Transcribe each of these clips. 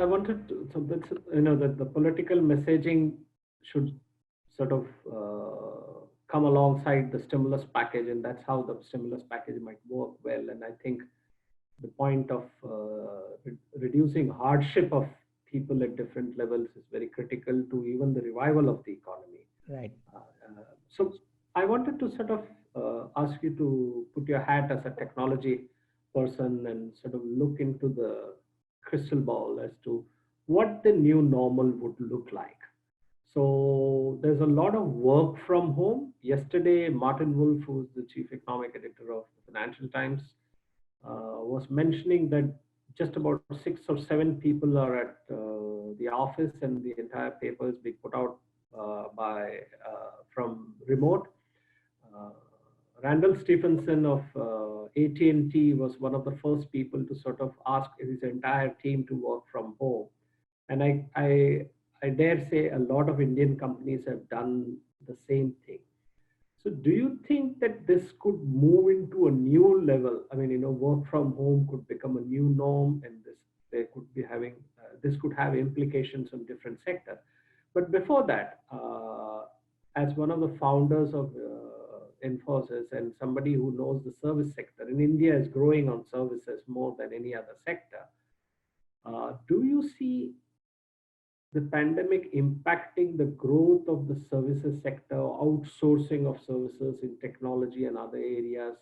I wanted to, so that's, that the political messaging should sort of come alongside the stimulus package, and that's how the stimulus package might work well. And I think the point of reducing hardship of people at different levels is very critical to even the revival of the economy. Right. So I wanted to sort of ask you to put your hat as a technology person and sort of look into the crystal ball as to what the new normal would look like. So there's a lot of work from home. Yesterday, Martin Wolf, who's the chief economic editor of the Financial Times, was mentioning that just about 6 or 7 people are at the office, and the entire paper is being put out by from remote. Uh, Randall Stephenson of AT&T was one of the first people to sort of ask his entire team to work from home, and I dare say a lot of Indian companies have done the same thing. So do you think that this could move into a new level? I mean, work from home could become a new norm, and this could have implications on different sectors. But before that, as one of the founders of Infosys and somebody who knows the service sector, and India is growing on services more than any other sector, do you see the pandemic impacting the growth of the services sector, outsourcing of services in technology and other areas?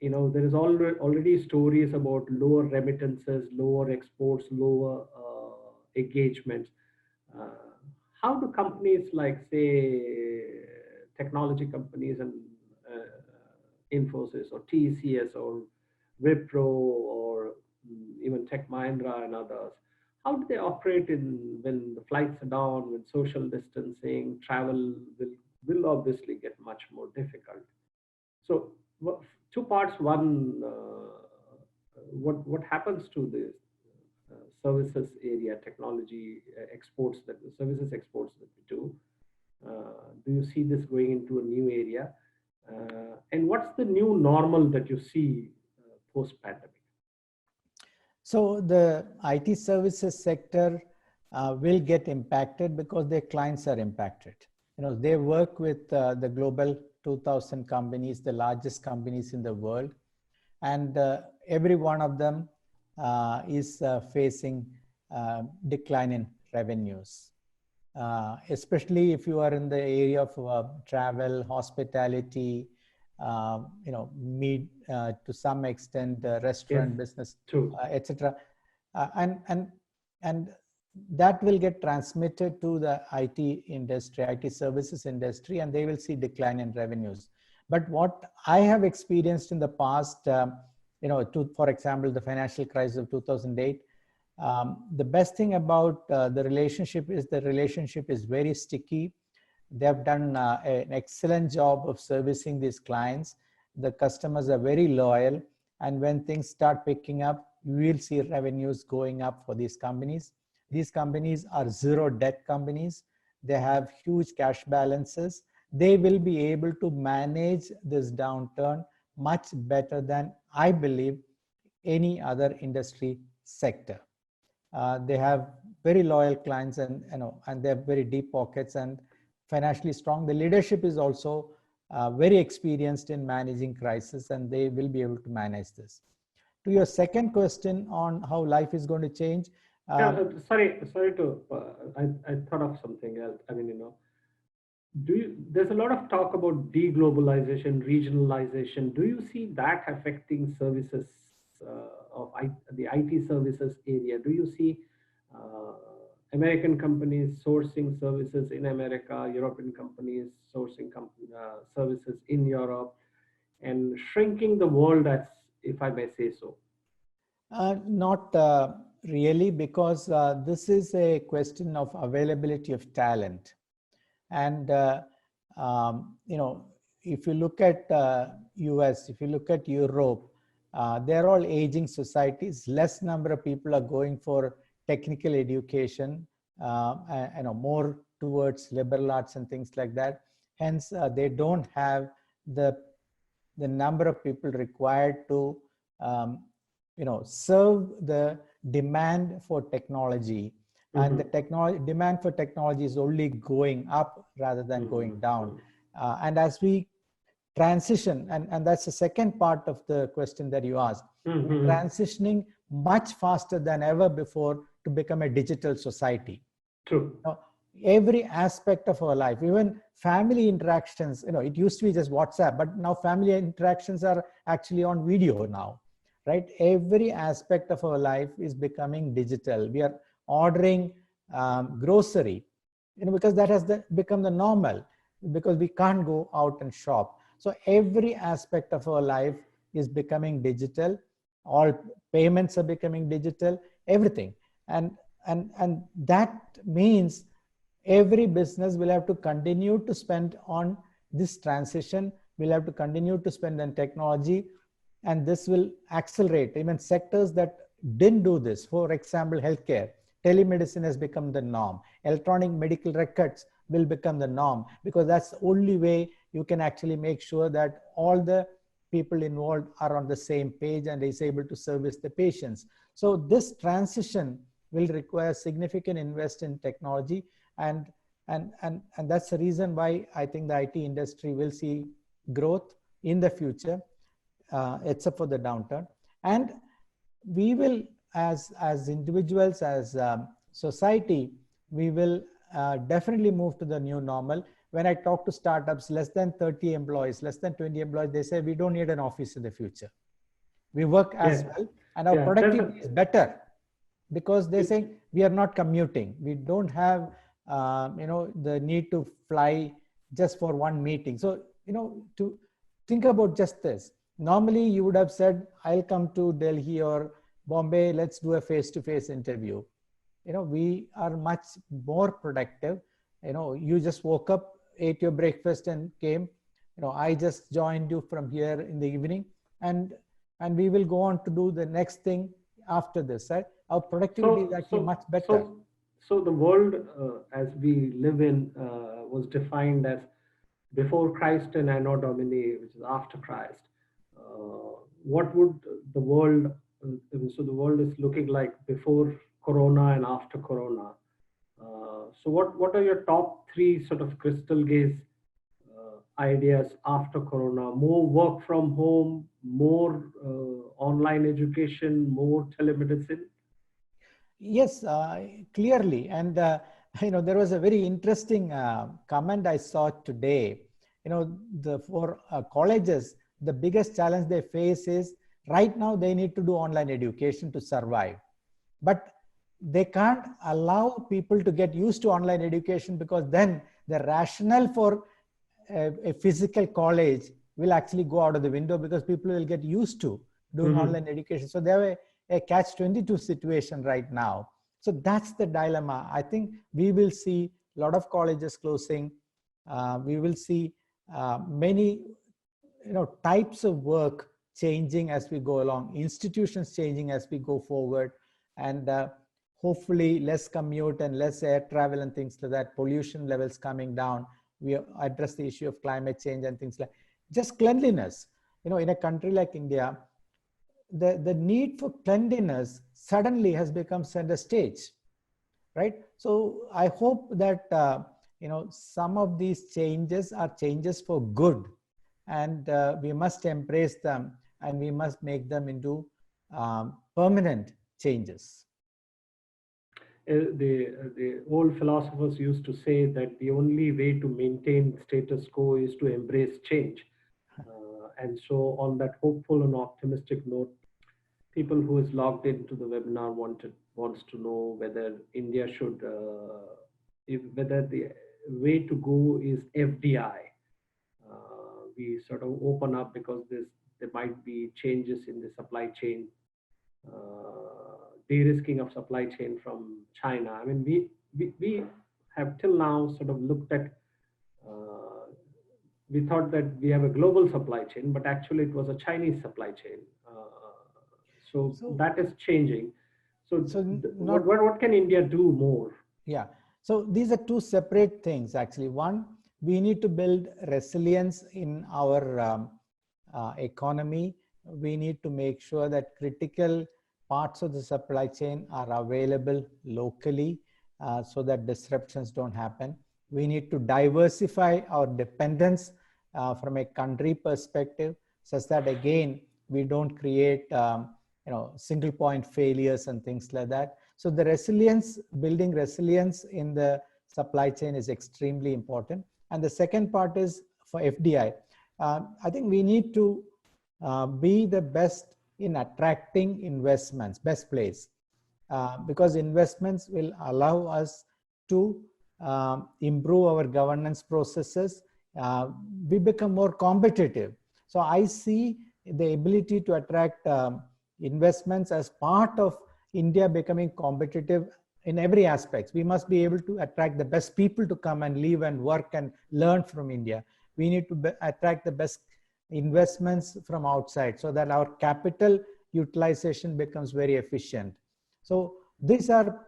There is already stories about lower remittances, lower exports, lower engagements. Uh, how do companies like, say, technology companies and Infosys or TCS or Wipro or even Tech Mahindra and others, how do they operate in when the flights are down, when social distancing, travel will obviously get much more difficult? So, two parts. One, what happens to the services area, technology exports, that the services exports that we do? Do you see this going into a new area? And what's the new normal that you see post-pandemic? So the IT services sector will get impacted because their clients are impacted. They work with the global 2000 companies, the largest companies in the world, and every one of them is facing decline in revenues. Especially if you are in the area of travel, hospitality, to some extent restaurant Yes, business, true. etc. And that will get transmitted to the IT industry, IT services industry, and they will see decline in revenues. But what I have experienced in the past, for example, the financial crisis of 2008, the best thing about the relationship is very sticky. They have done an excellent job of servicing these clients. The customers are very loyal, and when things start picking up, you will see revenues going up for these companies. These companies are zero debt companies. They have huge cash balances. They will be able to manage this downturn much better than, I believe, any other industry sector. They have very loyal clients, and they have very deep pockets and financially strong. The leadership is also very experienced in managing crisis, and they will be able to manage this. To your second question on how life is going to change. Sorry to, I thought of something else. I mean, there's a lot of talk about deglobalization, regionalization. Do you see that affecting services the IT services area? Do you see American companies sourcing services in America, European companies sourcing services in Europe, and shrinking the world, as if I may say so? Not really, because this is a question of availability of talent. And, if you look at US, if you look at Europe, they're all aging societies. Less number of people are going for technical education, more towards liberal arts and things like that. Hence, they don't have the number of people required to serve the demand for technology, and the demand for technology is only going up rather than going down. And as we transition, and that's the second part of the question that you asked, we're transitioning much faster than ever before to become a digital society. True. Now, every aspect of our life, even family interactions, it used to be just WhatsApp, but now family interactions are actually on video now, right? Every aspect of our life is becoming digital. We are ordering grocery, because that has become the normal, because we can't go out and shop. So every aspect of our life is becoming digital. All payments are becoming digital, everything. And that means every business will have to continue to spend on this transition, will have to continue to spend on technology, and this will accelerate. Even sectors that didn't do this, for example, healthcare, telemedicine has become the norm. Electronic medical records will become the norm, because that's the only way you can actually make sure that all the people involved are on the same page and is able to service the patients. So this transition will require significant investment in technology, and that's the reason why I think the IT industry will see growth in the future, except for the downturn. And we will, as individuals, as society, we will definitely move to the new normal. When I talk to startups, less than 30 employees, less than 20 employees, they say we don't need an office in the future. We work as well, and our productivity is better, because they say we are not commuting. We don't have the need to fly just for one meeting. So to think about just this, normally you would have said, I'll come to Delhi or Bombay, let's do a face-to-face interview. We are much more productive. You just woke up, ate your breakfast and came. I just joined you from here in the evening, and we will go on to do the next thing after this, right? Our productivity is actually much better. So the world as we live in was defined as before Christ and Anno Domini, which is after Christ. What would the world, so the world is looking like before Corona and after Corona. So what are your top three sort of crystal gaze ideas after Corona? More work from home, more online education, more telemedicine? Yes, clearly. And, there was a very interesting comment I saw today. For colleges, the biggest challenge they face is right now they need to do online education to survive. But they can't allow people to get used to online education, because then the rationale for a physical college will actually go out of the window, because people will get used to doing online education. So they have a catch-22 situation right now. So that's the dilemma. I think we will see a lot of colleges closing. We will see many types of work changing as we go along, institutions changing as we go forward, and hopefully less commute and less air travel and things like that, pollution levels coming down. We address the issue of climate change and things like just cleanliness. In a country like India, the need for cleanliness suddenly has become center stage, right? So I hope that some of these changes are changes for good, and we must embrace them, and we must make them into permanent changes. The old philosophers used to say that the only way to maintain status quo is to embrace change. And so on that hopeful and optimistic note, people who is logged into the webinar wants to know whether India should, whether the way to go is FDI. We sort of open up because there might be changes in the supply chain, de-risking of supply chain from China. I mean, we have till now sort of looked at, we thought that we have a global supply chain, but actually it was a Chinese supply chain. So that is changing. So what can India do more? Yeah. So these are two separate things, actually. One, we need to build resilience in our economy we need to make sure that critical parts of the supply chain are available locally so that disruptions don't happen. We need to diversify our dependence from a country perspective, such that again, we don't create single point failures and things like that. So the resilience, building resilience in the supply chain is extremely important. And the second part is for FDI. I think we need to be the best in attracting investments, best place, because investments will allow us to improve our governance processes. We become more competitive. So I see the ability to attract investments as part of India becoming competitive in every aspect. We must be able to attract the best people to come and live and work and learn from India. We need to attract the best investments from outside so that our capital utilization becomes very efficient. So these are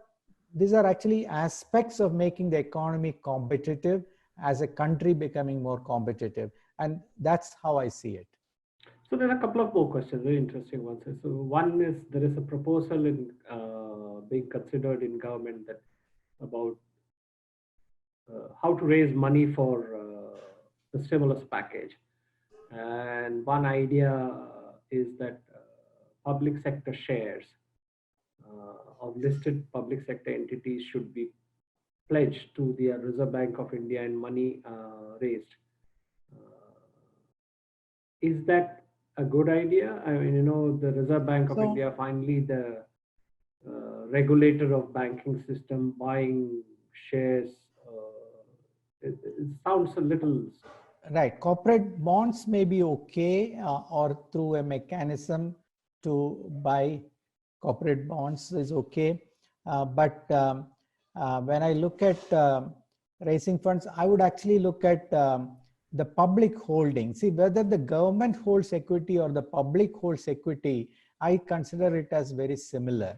actually aspects of making the economy competitive as a country becoming more competitive. And that's how I see it. So there are a couple of more questions, very interesting ones. So one is, there is a proposal in being considered in government that about how to raise money for the stimulus package. And one idea is that public sector shares of listed public sector entities should be pledged to the Reserve Bank of India and money raised. Is that a good idea? I mean, the Reserve Bank of India, finally the regulator of banking system, buying shares, it sounds a little... Right. Corporate bonds may be okay, or through a mechanism to buy corporate bonds is okay. But when I look at raising funds, I would actually look at the public holding. See, whether the government holds equity or the public holds equity, I consider it as very similar.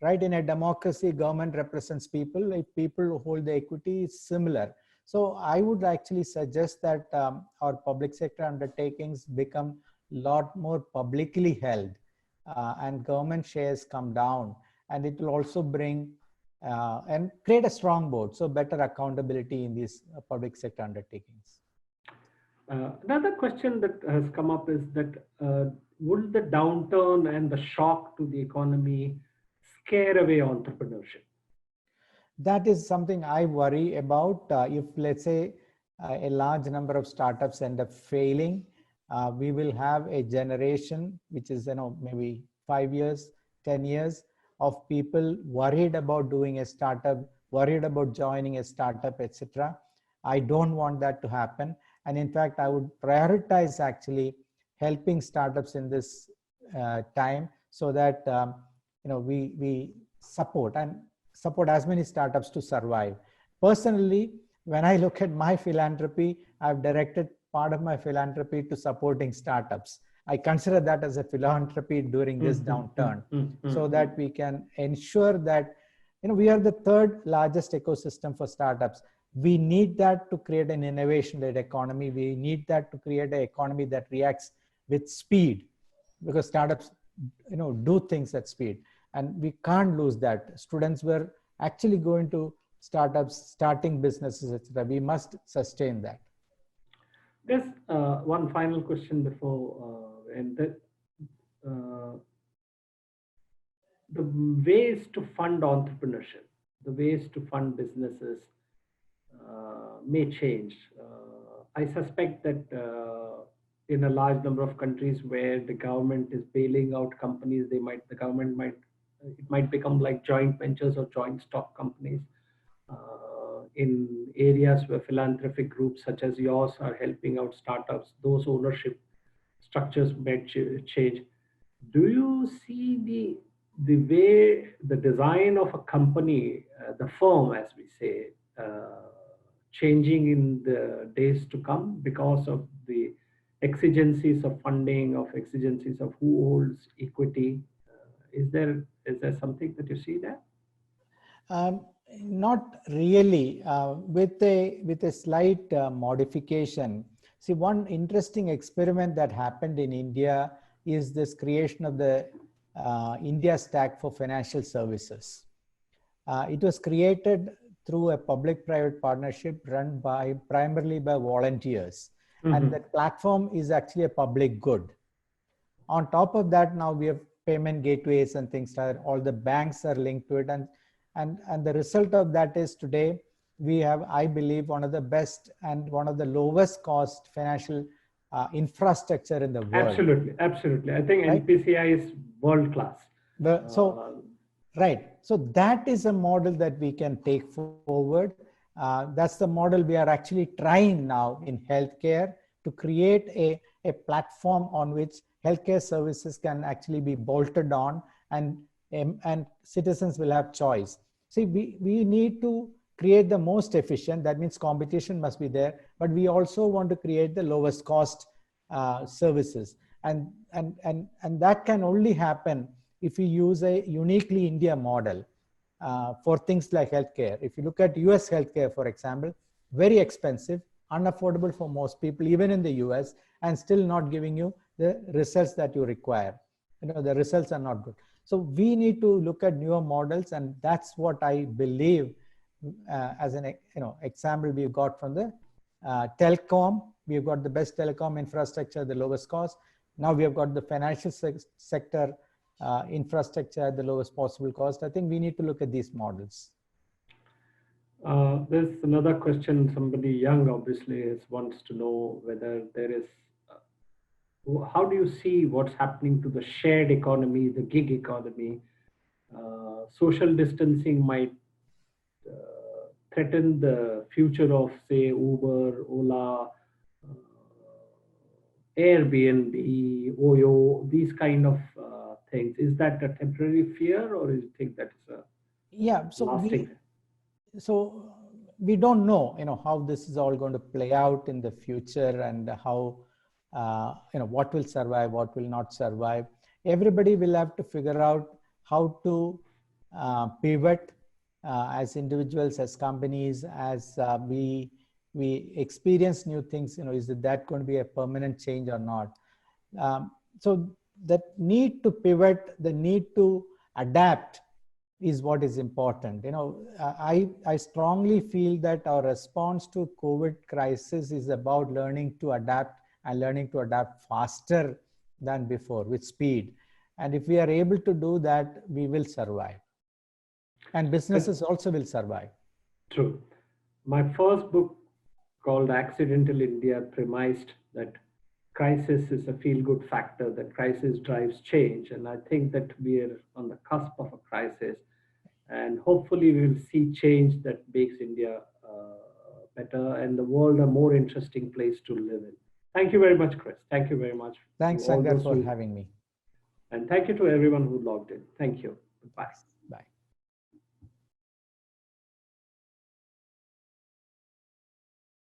Right? In a democracy, government represents people. If people hold the equity, it's similar. So I would actually suggest that our public sector undertakings become a lot more publicly held and government shares come down, and it will also bring and create a strong board, so better accountability in these public sector undertakings. Another question that has come up is that would the downturn and the shock to the economy scare away entrepreneurship? That is something I worry about. If, let's say, a large number of startups end up failing, we will have a generation, which is, maybe 5 years, 10 years of people worried about doing a startup, worried about joining a startup, etc. I don't want that to happen. And in fact, I would prioritize actually helping startups in this time, so that, we support as many startups to survive. Personally, when I look at my philanthropy, I've directed part of my philanthropy to supporting startups. I consider that as a philanthropy during this downturn, so that we can ensure that, we are the third largest ecosystem for startups. We need that to create an innovation-led economy. We need that to create an economy that reacts with speed, because startups, do things at speed. And we can't lose that. Students were actually going to startups, starting businesses, etc. We must sustain that. There's one final question before, and that the ways to fund entrepreneurship, the ways to fund businesses may change. I suspect that in a large number of countries where the government is bailing out companies, it might become like joint ventures or joint stock companies. In areas where philanthropic groups such as yours are helping out startups, those ownership structures might change. Do you see the way, the design of a company, the firm, as we say, changing in the days to come because of the exigencies of funding, of exigencies of who holds equity? Is there something that you see there? Not really. With a slight modification. See, one interesting experiment that happened in India is this creation of the India Stack for Financial Services. It was created through a public-private partnership run primarily by volunteers. And that platform is actually a public good. On top of that, now we have payment gateways and things like that. All the banks are linked to it. And the result of that is today, we have, I believe, one of the best and one of the lowest cost financial infrastructure in the world. Absolutely, absolutely. I think right? NPCI is world class. Right. So that is a model that we can take forward. That's the model we are actually trying now in healthcare to create a platform on which healthcare services can actually be bolted on, and citizens will have choice. See, we need to create the most efficient. That means competition must be there, but we also want to create the lowest cost services. And that can only happen if we use a uniquely India model for things like healthcare. If you look at US healthcare, for example, very expensive, unaffordable for most people, even in the US, and still not giving you the results that you require. The results are not good. So we need to look at newer models, and that's what I believe as an example we've got from the telecom. We've got the best telecom infrastructure, the lowest cost. Now we have got the financial sector infrastructure at the lowest possible cost. I think we need to look at these models. There's another question. Somebody young obviously wants to know whether there is, how do you see what's happening to the shared economy, the gig economy? Social distancing might threaten the future of, say, Uber, Ola, Airbnb, Oyo, these kind of things. Is that a temporary fear, or do you think that is a lasting? So we don't know, how this is all going to play out in the future, and how, what will survive, what will not survive. Everybody will have to figure out how to pivot as individuals, as companies, as we experience new things. Is that going to be a permanent change or not? So that need to pivot, the need to adapt is what is important. I strongly feel that our response to COVID crisis is about learning to adapt, and learning to adapt faster than before, with speed. And if we are able to do that, we will survive. And businesses also will survive. True. My first book, called Accidental India, premised that crisis is a feel-good factor, that crisis drives change. And I think that we are on the cusp of a crisis. And hopefully we will see change that makes India better and the world a more interesting place to live in. Thank you very much, Chris. Thank you very much. Thanks, Sankar, for having me. And thank you to everyone who logged in. Thank you. Goodbye. Bye.